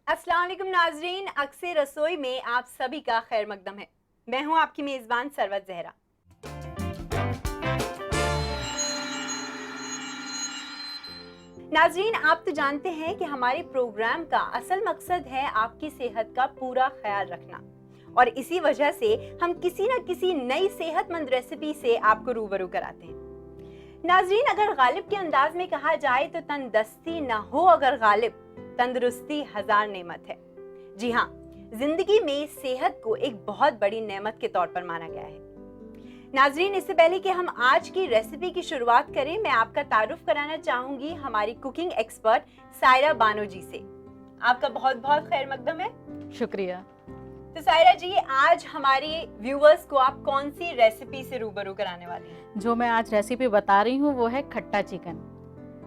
अस्सलाम वालेकुम नाजरीन, अक्से रसोई में आप सभी का खैर मकदम है। मैं हूं आपकी मेज़बान सरवत जहरा। नाजरीन, आप तो जानते हैं कि हमारे प्रोग्राम का असल मकसद है आपकी सेहत का पूरा ख्याल रखना, और इसी वजह से हम किसी न किसी नई सेहतमंद रेसिपी से आपको रूबरू कराते हैं। नाजरीन, अगर गालिब के अंदाज में कहा जाए तो तंदुरुस्ती न हो अगर गालिब, तंदुरुस्ती हजार नेमत है। जी हाँ, जिंदगी में सेहत को एक बहुत बड़ी नेमत के तौर पर माना गया है। नाजरीन, इससे पहले कि हम आज की रेसिपी की शुरुआत करें, मैं आपका तारुफ कराना चाहूंगी हमारी कुकिंग एक्सपर्ट सायरा बानो जी से। आपका बहुत बहुत खैर मकदम है। शुक्रिया। तो सायरा जी, आज हमारे व्यूअर्स को आप कौन सी रेसिपी से रूबरू कराने वाली हैं? जो मैं आज रेसिपी बता रही हूँ वो है खट्टा चिकन।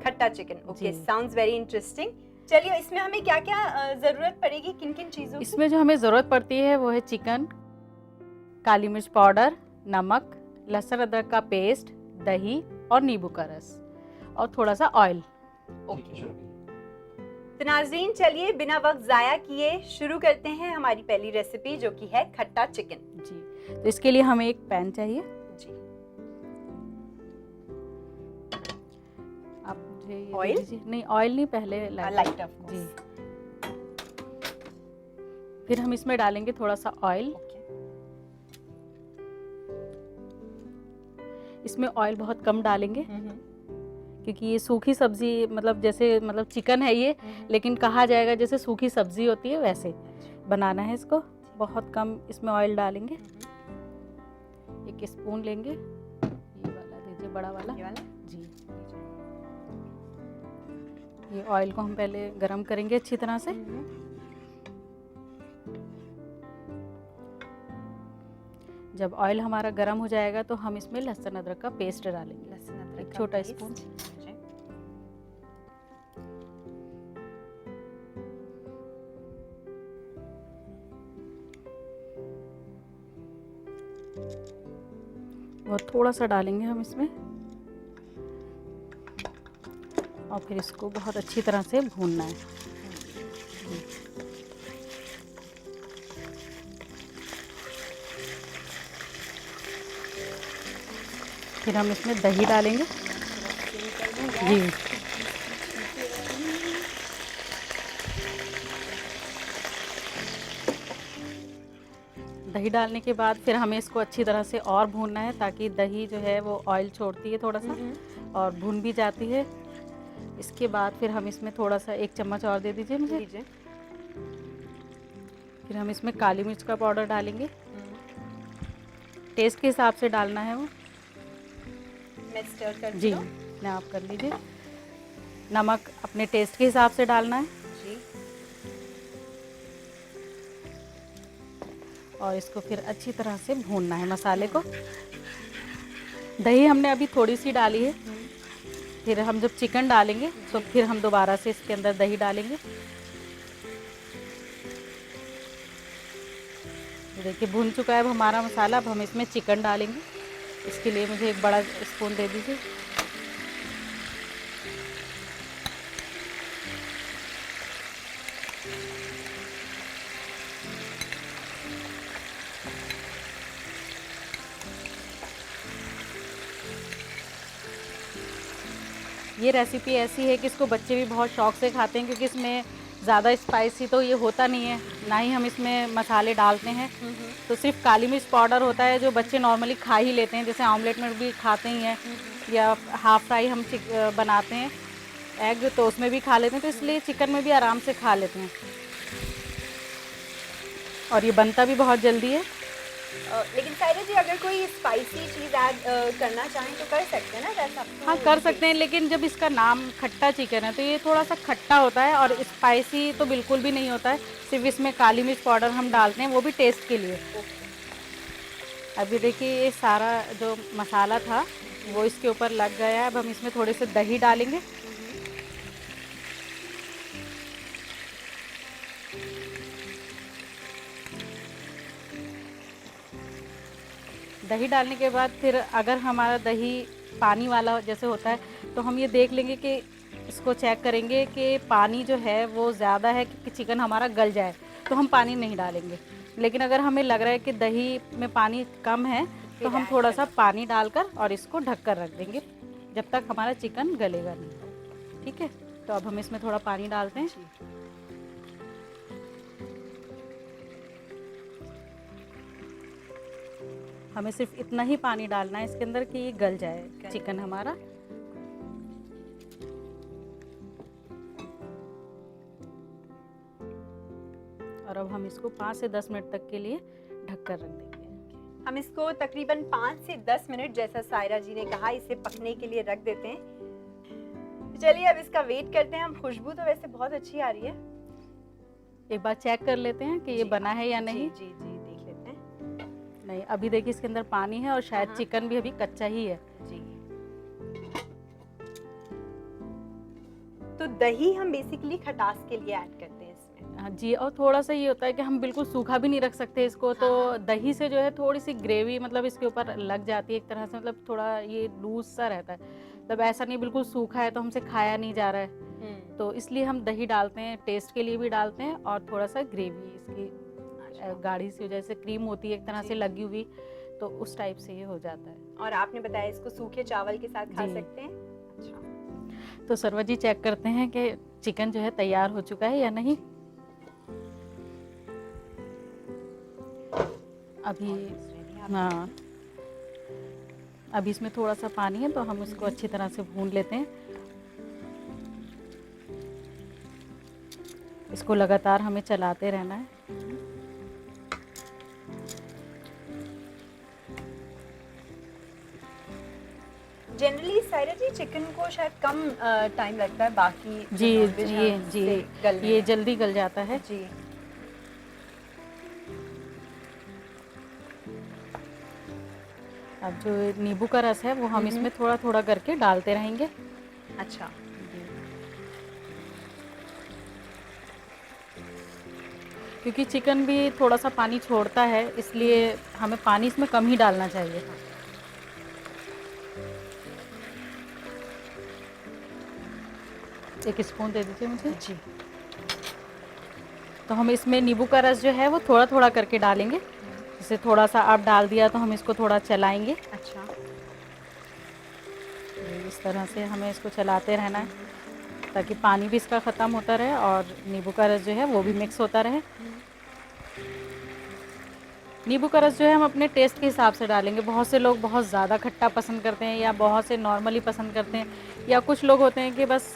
खट्टा chicken, okay, sounds very interesting. चलिए, इसमें हमें क्या क्या जरूरत पड़ेगी, किन किन चीजों की? इसमें जो हमें ज़रूरत पड़ती है वो है चिकन, काली मिर्च पाउडर, नमक, लहसुन अदरक का पेस्ट, दही और नींबू का रस और थोड़ा सा ऑयल। ओके, तो नाज़रीन चलिए बिना वक्त ज़ाया किए शुरू करते हैं हमारी पहली रेसिपी, जो कि है खट्टा चिकन। जी, तो इसके लिए हमें एक पैन चाहिए। जी, आप मुझे ये ऑयल? दे दीजिए। नहीं, ऑयल नहीं, पहले लाइट ऑफ जी। फिर हम इसमें डालेंगे थोड़ा सा ऑयल। इसमें ऑयल बहुत कम डालेंगे क्योंकि ये सूखी सब्जी, मतलब जैसे चिकन है ये, लेकिन कहा जाएगा जैसे सूखी सब्जी होती है वैसे बनाना है इसको। बहुत कम इसमें ऑयल डालेंगे। एक स्पून लेंगे, ये वाला दीजिए, बड़ा वाला। ये वाला? जी। ये ऑयल को हम पहले गरम करेंगे अच्छी तरह से। जब ऑयल हमारा गरम हो जाएगा तो हम इसमें लहसुन अदरक का पेस्ट डालेंगे। लहसुन अदरक एक का छोटा पेस्ट। स्पून। और थोड़ा सा डालेंगे हम इसमें, और फिर इसको बहुत अच्छी तरह से भूनना है। फिर हम इसमें दही डालेंगे। जी, दही डालने के बाद फिर हमें इसको अच्छी तरह से और भूनना है, ताकि दही जो है वो ऑयल छोड़ती है थोड़ा सा और भून भी जाती है। इसके बाद फिर हम इसमें थोड़ा सा 1 चम्मच और दे दीजिए मुझे। फिर हम इसमें काली मिर्च का पाउडर डालेंगे। टेस्ट के हिसाब से डालना है वो। मैं स्टर कर जी, ना आप कर लीजिए। नमक अपने टेस्ट के हिसाब से डालना है जी। और इसको फिर अच्छी तरह से भूनना है मसाले को। दही हमने अभी थोड़ी सी डाली है, फिर हम जब चिकन डालेंगे तो फिर हम दोबारा से इसके अंदर दही डालेंगे। देखिए भून चुका है अब हमारा मसाला। अब हम इसमें चिकन डालेंगे। इसके लिए मुझे एक बड़ा स्पून दे दीजिए। ये रेसिपी ऐसी है कि इसको बच्चे भी बहुत शौक से खाते हैं, क्योंकि इसमें ज़्यादा स्पाइसी तो ये होता नहीं है, ना ही हम इसमें मसाले डालते हैं। तो सिर्फ काली मिर्च पाउडर होता है, जो बच्चे नॉर्मली खा ही लेते हैं, जैसे ऑमलेट में भी खाते ही हैं, या हाफ़ फ्राई हम बनाते हैं एग, तो उसमें भी खा लेते हैं, तो इसलिए चिकन में भी आराम से खा लेते हैं। और ये बनता भी बहुत जल्दी है। लेकिन सायरा जी, अगर कोई स्पाइसी चीज़ ऐड करना चाहें तो कर सकते हैं ना, वैसा? हाँ, कर सकते हैं, लेकिन जब इसका नाम खट्टा चिकन है तो ये थोड़ा सा खट्टा होता है, और स्पाइसी तो बिल्कुल भी नहीं होता है। सिर्फ इसमें काली मिर्च पाउडर हम डालते हैं, वो भी टेस्ट के लिए। अभी देखिए ये सारा जो मसाला था वो इसके ऊपर लग गया है। अब हम इसमें थोड़े से दही डालेंगे। दही डालने के बाद फिर अगर हमारा दही पानी वाला जैसे होता है तो हम ये देख लेंगे कि इसको चेक करेंगे कि पानी जो है वो ज़्यादा है कि चिकन हमारा गल जाए, तो हम पानी नहीं डालेंगे। लेकिन अगर हमें लग रहा है कि दही में पानी कम है तो हम थोड़ा सा पानी डालकर और इसको ढक कर रख देंगे जब तक हमारा चिकन गलेगा नहीं। ठीक है, तो अब हम इसमें थोड़ा पानी डालते हैं। हमें सिर्फ इतना ही पानी डालना है इसके अंदर कि ये गल जाए चिकन हमारा। और अब हम इसको 5 से 10 मिनट तक के लिए ढक कर रख देंगे। हम इसको तकरीबन 5 से 10 मिनट, जैसा सायरा जी ने कहा, इसे पकने के लिए रख देते हैं। चलिए अब इसका वेट करते हैं। हम खुशबू तो वैसे बहुत अच्छी आ रही है, एक बार चेक कर लेते हैं कि ये बना है या नहीं। जी जी देख लेते हैं। नहीं, अभी देखिए इसके अंदर पानी है और शायद चिकन भी अभी कच्चा ही है। जी, तो दही हम बेसिकली खटास के लिए ऐड करते हैं इसमें। हाँ जी, और थोड़ा सा ये होता है कि हम बिल्कुल सूखा भी नहीं रख सकते इसको, तो दही से जो है थोड़ी सी ग्रेवी मतलब इसके ऊपर लग जाती है एक तरह से, मतलब थोड़ा ये लूज सा रहता है, मतलब ऐसा नहीं बिल्कुल सूखा है तो हमसे खाया नहीं जा रहा है। तो इसलिए हम दही डालते हैं, टेस्ट के लिए भी डालते हैं और थोड़ा सा ग्रेवी इसकी गाढ़ी सी, जैसे क्रीम होती है एक तरह से लगी हुई, तो उस टाइप से ये हो जाता है। और आपने बताया इसको सूखे चावल के साथ खा सकते हैं। अच्छा, तो सरवा जी चेक करते हैं कि चिकन जो है तैयार हो चुका है या नहीं। अभी हाँ, अभी इसमें थोड़ा सा पानी है तो हम इसको अच्छी तरह से भून लेते हैं। इसको लगातार हमें चलाते रहना है। जनरली सायरा जी चिकन को शायद कम टाइम लगता है बाकी जी ये जल्दी गल जाता है जी। अब जो नींबू का रस है वो हम इसमें थोड़ा थोड़ा करके डालते रहेंगे। अच्छा, क्योंकि चिकन भी थोड़ा सा पानी छोड़ता है, इसलिए हमें पानी इसमें कम ही डालना चाहिए। एक स्पून दे दीजिए मुझे जी। तो हम इसमें नींबू का रस जो है वो थोड़ा थोड़ा करके डालेंगे। जैसे थोड़ा सा अब डाल दिया तो हम इसको थोड़ा चलाएंगे। अच्छा, इस तरह से हमें इसको चलाते रहना है ताकि पानी भी इसका ख़त्म होता रहे और नींबू का रस जो है वो भी मिक्स होता रहे। नींबू का रस जो है हम अपने टेस्ट के हिसाब से डालेंगे। बहुत से लोग बहुत ज़्यादा खट्टा पसंद करते हैं या बहुत से नॉर्मली पसंद करते हैं, या कुछ लोग होते हैं कि बस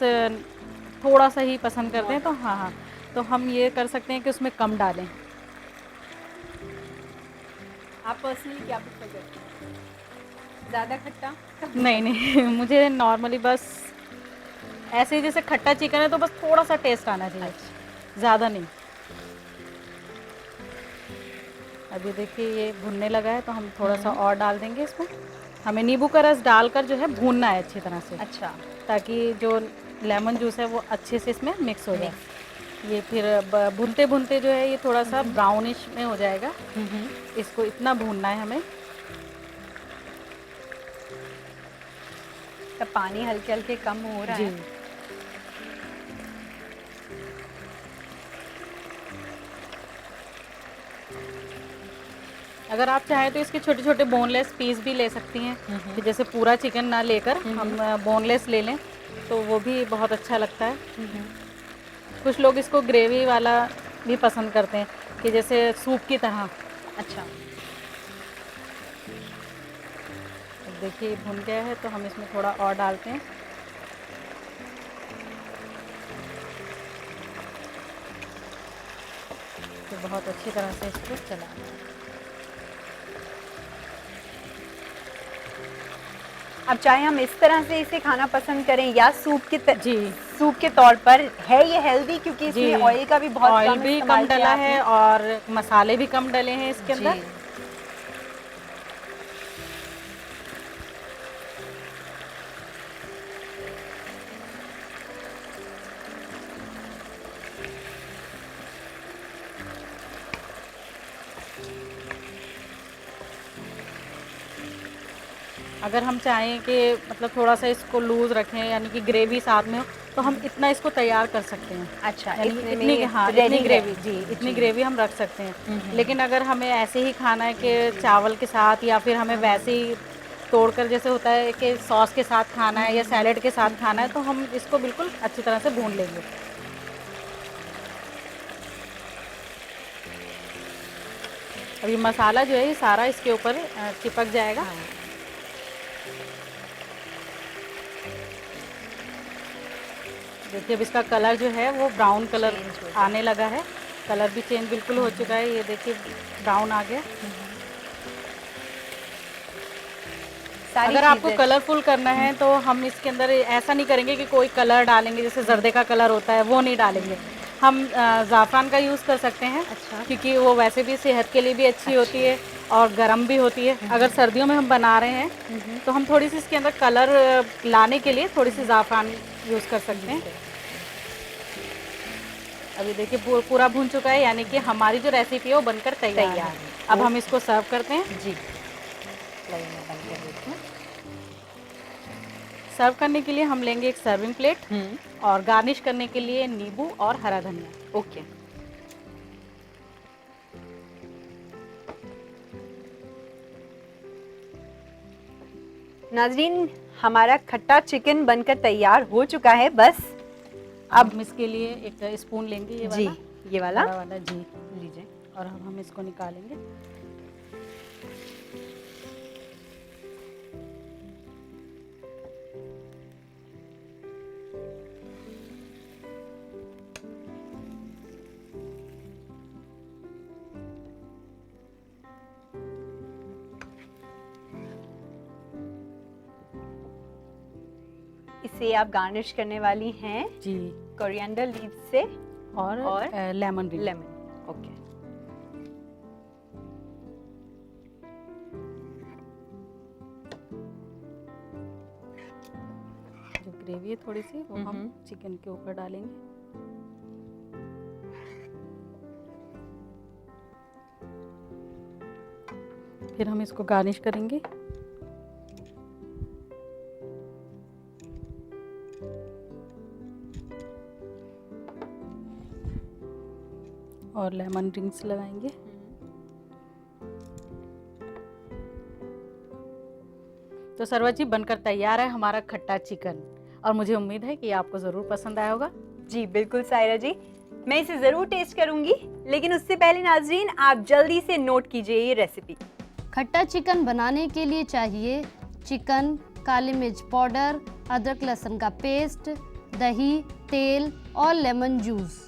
थोड़ा सा ही पसंद करते हैं। तो हाँ, तो हम ये कर सकते हैं कि उसमें कम डालें। आप पर्सनली क्या प्रेफर करते हैं, ज़्यादा खट्टा? नहीं मुझे नॉर्मली बस ऐसे ही, जैसे खट्टा चिकन है तो बस थोड़ा सा टेस्ट आना चाहिए, ज़्यादा नहीं। अभी देखिए ये भुनने लगा है तो हम थोड़ा सा और डाल देंगे इसमें। हमें नींबू का रस डालकर जो है भूनना है अच्छी तरह से। अच्छा, ताकि जो लेमन जूस है वो अच्छे से इसमें मिक्स हो जाए। ये फिर भूनते भूनते जो है ये थोड़ा सा ब्राउनिश में हो जाएगा। इसको इतना भूनना है हमें। तब पानी हल्के हल्के कम हो रहा है। अगर आप चाहें तो इसके छोटे छोटे बोनलेस पीस भी ले सकती हैं, कि जैसे पूरा चिकन ना लेकर हम बोनलेस ले लें तो वो भी बहुत अच्छा लगता है। कुछ लोग इसको ग्रेवी वाला भी पसंद करते हैं कि जैसे सूप की तरह। अच्छा, देखिए भुन गया है तो हम इसमें थोड़ा और डालते हैं। तो बहुत अच्छी तरह से इसको चलाना है। अब चाहे हम इस तरह से इसे खाना पसंद करें या सूप के जी सूप के तौर पर, है ये हेल्दी क्योंकि इसमें ऑयल का भी बहुत ऑयल भी कम डला है और मसाले भी कम डले हैं इसके अंदर। अगर हम चाहें कि मतलब थोड़ा सा इसको लूज रखें, यानी कि ग्रेवी साथ में हो, तो हम इतना इसको तैयार कर सकते हैं। अच्छा, यानी इतने इतनी, में हाँ, ready इतनी है। ग्रेवी, जी, इतनी जी। ग्रेवी हम रख सकते हैं। हम्म। लेकिन अगर हमें ऐसे ही खाना है कि चावल के साथ, या फिर हमें वैसे ही तोड़कर, जैसे होता है कि सॉस के साथ खाना है या सैलेड के साथ खाना है, तो हम इसको बिल्कुल अच्छी तरह से भून लेंगे। अभी मसाला जो है ये सारा इसके ऊपर चिपक जाएगा। हाँ। देखिए अब इसका कलर जो है वो ब्राउन कलर Change हो जाएगा। आने लगा है। कलर भी चेंज बिल्कुल हो चुका है, ये देखिए ब्राउन आ गया। सारी अगर आपको चीजें कलरफुल करना है तो हम इसके अंदर ऐसा नहीं करेंगे कि कोई कलर डालेंगे, जैसे जर्दे का कलर होता है वो नहीं डालेंगे। हम ज़ाफ़रान का यूज़ कर सकते हैं। अच्छा। क्योंकि वो वैसे भी सेहत के लिए भी अच्छी होती है और गर्म भी होती है। अगर सर्दियों में हम बना रहे हैं तो हम थोड़ी सी इसके अंदर कलर लाने के लिए थोड़ी सी ज़ाफ़रान यूज़ कर सकते हैं। अभी देखिए पूरा भून चुका है, यानी कि हमारी जो रेसिपी है वो बनकर तैयार है। अब हम इसको सर्व करते हैं। जी, लाइए मैं बंद कर देती हूँ। सर्व करने के लिए हम लेंगे एक सर्विंग प्लेट और गार्निश करने के लिए नींबू और हरा धनिया। ओके। नाजरीन, हमारा खट्टा चिकन बनकर तैयार हो चुका है। बस अब हम इसके लिए एक स्पून लेंगे, ये जी, वाला, ये वाला बड़ा वाला, जी, लीजिए। और अब हम इसको निकालेंगे। इसे आप गार्निश करने वाली हैं जी, कोरिएंडर लीव्स से और लेमन रिंग। लेमन। ओके। जो ग्रेवी है थोड़ी सी वो हम चिकन के ऊपर डालेंगे। फिर हम इसको गार्निश करेंगे। और लेमन रिंग्स लगाएंगे। तो सरवत जी, बनकर तैयार है हमारा खट्टा चिकन, और मुझे उम्मीद है कि आपको ज़रूर पसंद आया होगा। जी बिल्कुल सायरा जी, मैं इसे ज़रूर टेस्ट करूंगी, लेकिन उससे पहले नाजरीन आप जल्दी से नोट कीजिए ये रेसिपी। खट्टा चिकन बनाने के लिए चाहिए चिकन, काली मिर्च पाउडर, अदरक लहसुन का पेस्ट, दही, तेल और लेमन जूस।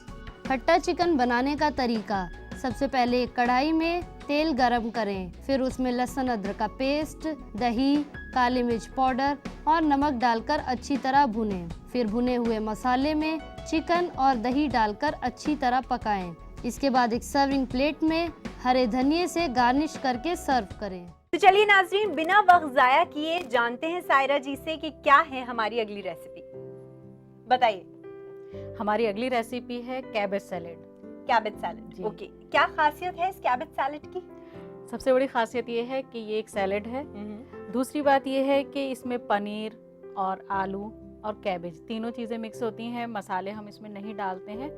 खट्टा चिकन बनाने का तरीका: सबसे पहले एक कढ़ाई में तेल गरम करें, फिर उसमें लहसुन अदरक का पेस्ट, दही, काली मिर्च पाउडर और नमक डालकर अच्छी तरह भुनें। फिर भुने हुए मसाले में चिकन और दही डालकर अच्छी तरह पकाएं। इसके बाद एक सर्विंग प्लेट में हरे धनिए से गार्निश करके सर्व करें। तो चलिए नाजरीन, बिना वक्त जाया किए जानते हैं सायरा जी से कि क्या है हमारी अगली रेसिपी। बताइए। हमारी अगली रेसिपी है cabbage salad. Cabbage salad, okay. क्या खासियत है इस कैबेज सैलेड की? सबसे बड़ी खासियत ये है कि ये एक सैलेड है। दूसरी बात ये है कि इसमें पनीर और आलू और कैबेज तीनों चीज़ें मिक्स होती हैं। मसाले हम इसमें नहीं डालते हैं।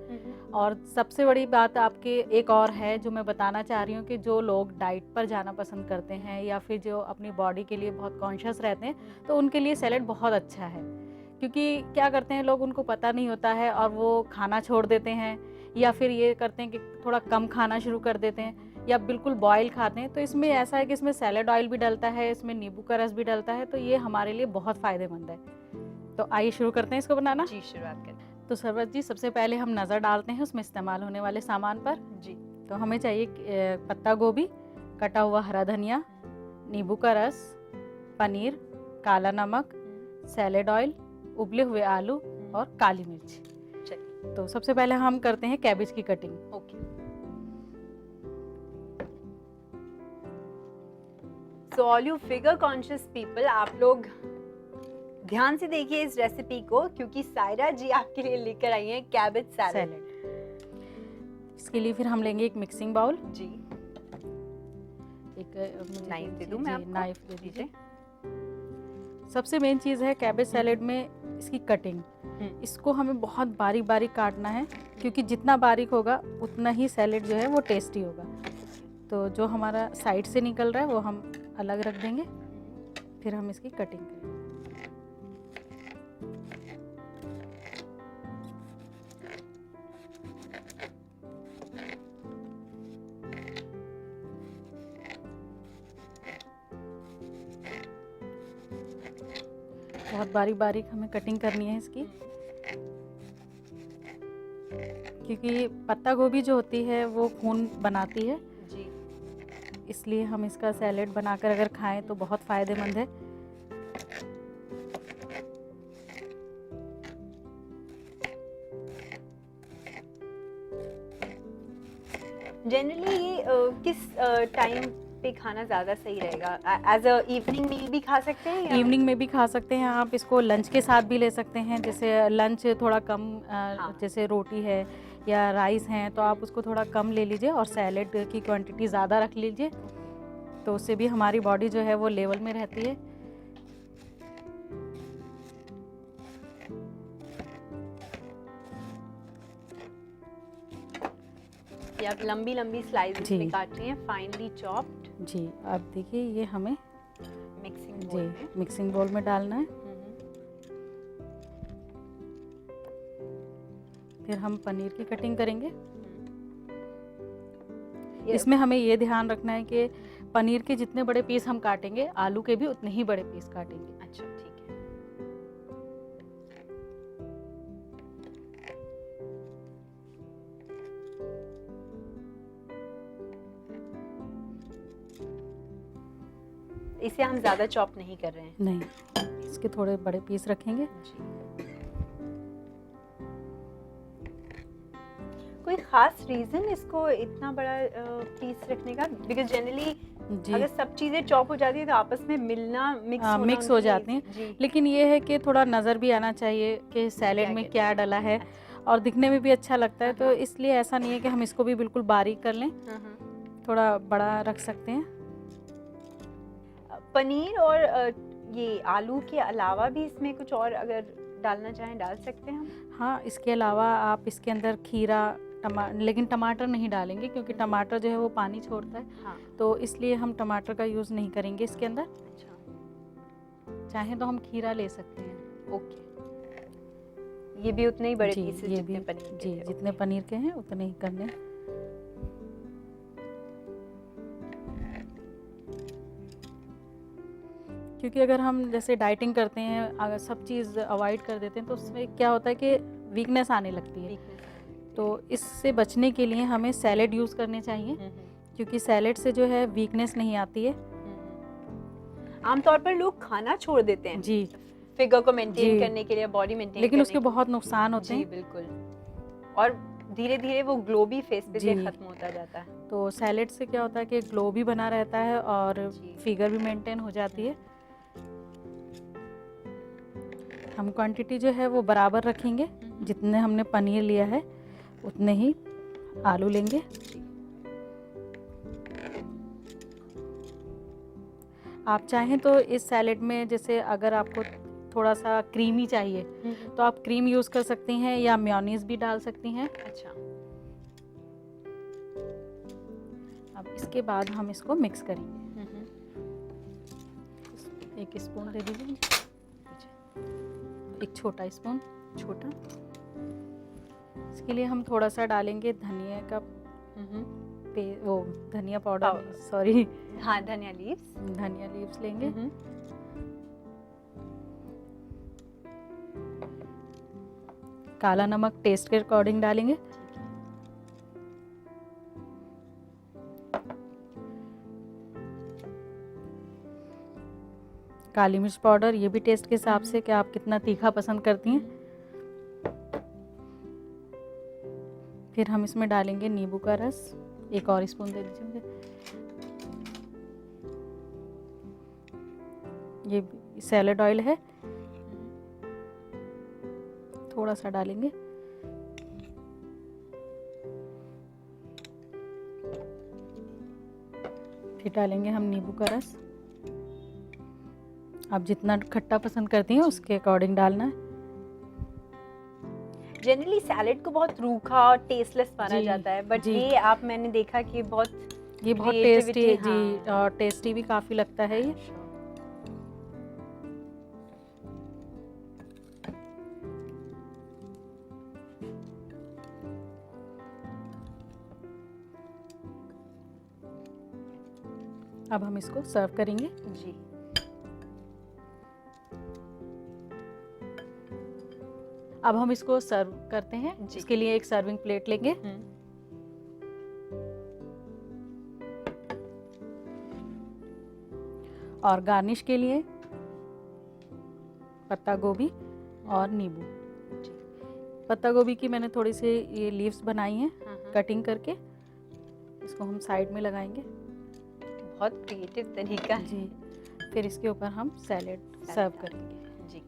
और सबसे बड़ी बात आपके एक और है जो मैं बताना चाह रही हूँ कि जो लोग डाइट पर जाना पसंद करते हैं या फिर जो अपनी बॉडी के लिए बहुत कॉन्शियस रहते हैं, तो उनके लिए सैलेड बहुत अच्छा है। क्योंकि क्या करते हैं लोग, उनको पता नहीं होता है और वो खाना छोड़ देते हैं, या फिर ये करते हैं कि थोड़ा कम खाना शुरू कर देते हैं, या बिल्कुल बॉयल खाते हैं। तो इसमें ऐसा है कि इसमें सैलेड ऑयल भी डलता है, इसमें नींबू का रस भी डलता है, तो ये हमारे लिए बहुत फ़ायदेमंद है। तो आइए शुरू करते हैं इसको बनाना। जी शुरुआत करें। तो सरवत जी, सबसे पहले हम नज़र डालते हैं उसमें इस्तेमाल होने वाले सामान पर। जी। तो हमें चाहिए पत्ता गोभी, कटा हुआ हरा धनिया, नींबू का रस, पनीर, काला नमक, सैलेड ऑयल, उबले हुए आलू और काली मिर्च। चलिए, तो सबसे पहले हम करते हैं कैबेज की cutting. Okay. So all you figure conscious people, आप लोग ध्यान से देखिए इस रेसिपी को, क्योंकि सायरा जी आपके लिए लेकर आई हैं कैबेज सैलेड। इसके लिए फिर हम लेंगे एक मिक्सिंग बाउल। जी। एक नाइफ दे दूं मैं आपको? नाइफ दे दीजिए। सबसे मेन चीज़ है कैबेज सैलेड में इसकी कटिंग। इसको हमें बहुत बारीक बारीक काटना है, क्योंकि जितना बारीक होगा उतना ही सैलेड जो है वो टेस्टी होगा। तो जो हमारा साइड से निकल रहा है वो हम अलग रख देंगे, फिर हम इसकी कटिंग करेंगे। बहुत बारीक बारीक हमें कटिंग करनी है इसकी, क्योंकि पत्ता गोभी जो होती है वो खून बनाती है जी। इसलिए हम इसका सैलेड बनाकर अगर खाएं तो बहुत फ़ायदेमंद है। जनरली ये किस टाइम पे खाना ज़्यादा सही रहेगा? एज अ इवनिंग मील भी खा सकते हैं या? इवनिंग में भी खा सकते हैं आप, इसको लंच के साथ भी ले सकते हैं। जैसे लंच थोड़ा कम हाँ। जैसे रोटी है या राइस हैं तो आप उसको थोड़ा कम ले लीजिए और सैलेड की क्वांटिटी ज़्यादा रख लीजिए, तो उससे भी हमारी बॉडी जो है वो लेवल में रहती है। ये आप लंबी लंबी स्लाइसेस जी। में काट रही हैं, फाइनली चॉप्ड। जी, आप देखिए ये हमें मिक्सिंग जी बोल में। मिक्सिंग बोल में डालना है। फिर हम पनीर की कटिंग करेंगे। इसमें हमें ये ध्यान रखना है कि पनीर के जितने बड़े पीस हम काटेंगे, आलू के भी उतने ही बड़े पीस काटेंगे। अच्छा, ठीक है। इसे हम ज़्यादा चॉप नहीं कर रहे हैं। नहीं, इसके थोड़े बड़े पीस रखेंगे। जी। कोई खास रीजन इसको इतना बड़ा पीस रखने का? बिकॉज जनरली जी, अगर सब चीजें चॉप हो जाती है तो आपस में मिलना मिक्स हो जाती हैं। जी। लेकिन ये है कि थोड़ा नज़र भी आना चाहिए कि सैलेड क्या में क्या क्या डला है, अच्छा। और दिखने में भी अच्छा लगता है। तो हाँ। इसलिए ऐसा नहीं है कि हम इसको भी बिल्कुल बारीक कर लें, थोड़ा बड़ा रख सकते हैं। पनीर और ये आलू के अलावा भी इसमें कुछ और अगर डालना चाहें डाल सकते हैं हम? हाँ, इसके अलावा आप इसके अंदर खीरा, लेकिन टमाटर नहीं डालेंगे क्योंकि टमाटर जो है वो पानी छोड़ता है, हाँ। तो इसलिए हम टमाटर का यूज़ नहीं करेंगे इसके अंदर। अच्छा, चाहें तो हम खीरा ले सकते हैं। ओके। ये भी उतने ही बड़े जी, पीसेस ये जितने भी पनीर के जी थे। जितने ओके। पनीर के हैं उतने ही करने हैं। क्योंकि अगर हम जैसे डाइटिंग करते हैं, अगर सब चीज़ अवॉइड कर देते हैं तो उसमें क्या होता है कि वीकनेस आने लगती है। Weakness। तो इससे बचने के लिए हमें सैलेड यूज़ करने चाहिए, क्योंकि सैलेड से जो है वीकनेस नहीं आती है। आमतौर पर लोग खाना छोड़ देते हैं जी, फिगर को मेंटेन जी। करने के लिए, बॉडी मेंटेन लेकिन करने उसके के लिए। बहुत नुकसान होते जी हैं। बिल्कुल। और धीरे धीरे वो ग्लो भी फेस पे से जी। खत्म होता जाता है। तो सैलेड से क्या होता है कि ग्लो भी बना रहता है और जी। फिगर भी मेंटेन हो जाती है। हम क्वांटिटी जो है वो बराबर रखेंगे, जितने हमने पनीर लिया है उतने ही आलू लेंगे। आप चाहें तो इस सैलेड में जैसे अगर आपको थोड़ा सा क्रीमी चाहिए तो आप क्रीम यूज़ कर सकती हैं या मेयोनीज भी डाल सकती हैं। अच्छा। अब इसके बाद हम इसको मिक्स करेंगे। एक स्पून दे दीजिए, एक छोटा स्पून, छोटा। इसके लिए हम थोड़ा सा डालेंगे धनिया का वो धनिया पाउडर, सॉरी, हाँ, धनिया लीव्स। धनिया लीव्स लेंगे। काला नमक टेस्ट के अकॉर्डिंग डालेंगे। काली मिर्च पाउडर, ये भी टेस्ट के हिसाब से कि आप कितना तीखा पसंद करती हैं। फिर हम इसमें डालेंगे नींबू का रस, एक और स्पून दे दीजिए मुझे। ये सैलेड ऑयल है, थोड़ा सा डालेंगे। फिर डालेंगे हम नींबू का रस, आप जितना खट्टा पसंद करती हैं उसके अकॉर्डिंग डालना है। जनरली सैलेड को बहुत रूखा और टेस्टलेस माना जी, जाता है, बट जी। ये आप मैंने देखा कि बहुत टेस्टी creativity, जी, और टेस्टी भी काफ़ी लगता है ये। अब हम इसको सर्व करेंगे। जी। अब हम इसको सर्व करते हैं। जी। इसके लिए एक सर्विंग प्लेट लेंगे। और गार्निश के लिए पत्ता गोभी और नींबू। पत्ता गोभी की मैंने थोड़ी सी ये लीव्स बनाई हैं कटिंग करके, इसको हम साइड में लगाएंगे। बहुत क्रिएटिव तरीका है। जी, फिर इसके ऊपर हम सैलेड सर्व करेंगे। जी।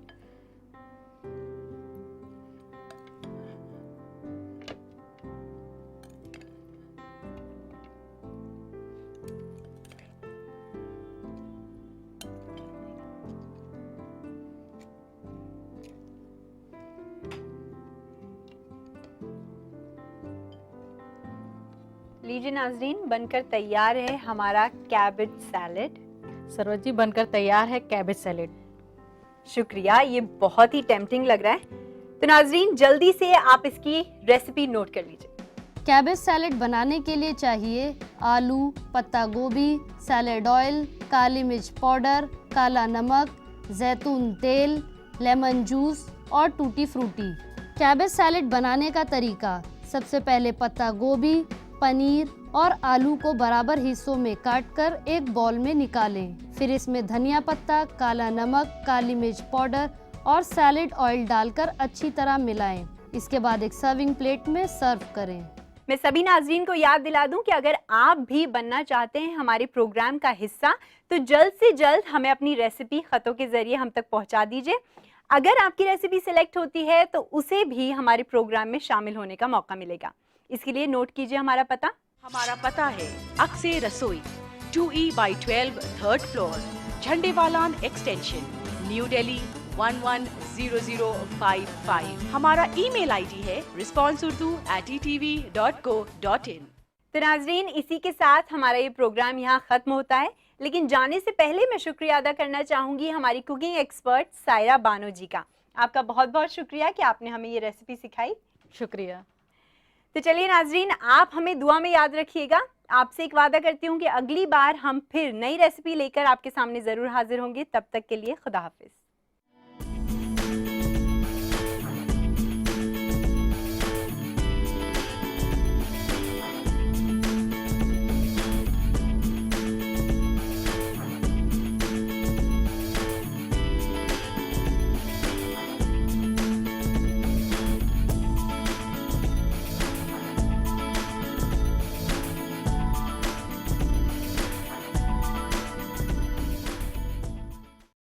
लीजिए नाजरीन, बनकर तैयार है हमारा कैबेज सैलेड। सरवत जी, बनकर तैयार है कैबेज सैलेड। शुक्रिया, ये बहुत ही टेम्पटिंग लग रहा है। तो नाजरीन जल्दी से आप इसकी रेसिपी नोट कर लीजिए। कैबेज सैलेड बनाने के लिए चाहिए आलू, पत्ता गोभी, सैलेड ऑयल, काली मिर्च पाउडर, काला नमक, जैतून तेल, लेमन जूस और टूटी फ्रूटी। कैबेज सैलेड बनाने का तरीका: सबसे पहले पत्ता गोभी, पनीर और आलू को बराबर हिस्सों में काटकर एक बाउल में निकालें। फिर इसमें धनिया पत्ता, काला नमक, काली मिर्च पाउडर और सैलेड ऑयल डालकर अच्छी तरह मिलाएं। इसके बाद एक सर्विंग प्लेट में सर्व करें। मैं सभी नाजरीन को याद दिला दूं कि अगर आप भी बनना चाहते हैं हमारे प्रोग्राम का हिस्सा, तो जल्द से जल्द हमें अपनी रेसिपी खतों के जरिए हम तक पहुंचा दीजिए। अगर आपकी रेसिपी सिलेक्ट होती है तो उसे भी हमारे प्रोग्राम में शामिल होने का मौका मिलेगा। इसके लिए नोट कीजिए हमारा पता। हमारा पता है अक्से रसोई, 2E/12 3rd floor, Jhandewalan extension, new Delhi 110055। हमारा ईमेल आईडी है responseurdu@etv.co.in। तो नाजरीन, इसी के साथ हमारा ये प्रोग्राम यहाँ खत्म होता है, लेकिन जाने से पहले मैं शुक्रिया अदा करना चाहूँगी हमारी कुकिंग एक्सपर्ट सायरा बानो जी का। आपका बहुत बहुत शुक्रिया कि आपने हमें ये रेसिपी सिखाई। शुक्रिया। तो चलिए नाजरीन, आप हमें दुआ में याद रखिएगा। आपसे एक वादा करती हूँ कि अगली बार हम फिर नई रेसिपी लेकर आपके सामने ज़रूर हाजिर होंगे। तब तक के लिए खुदा हाफिज़।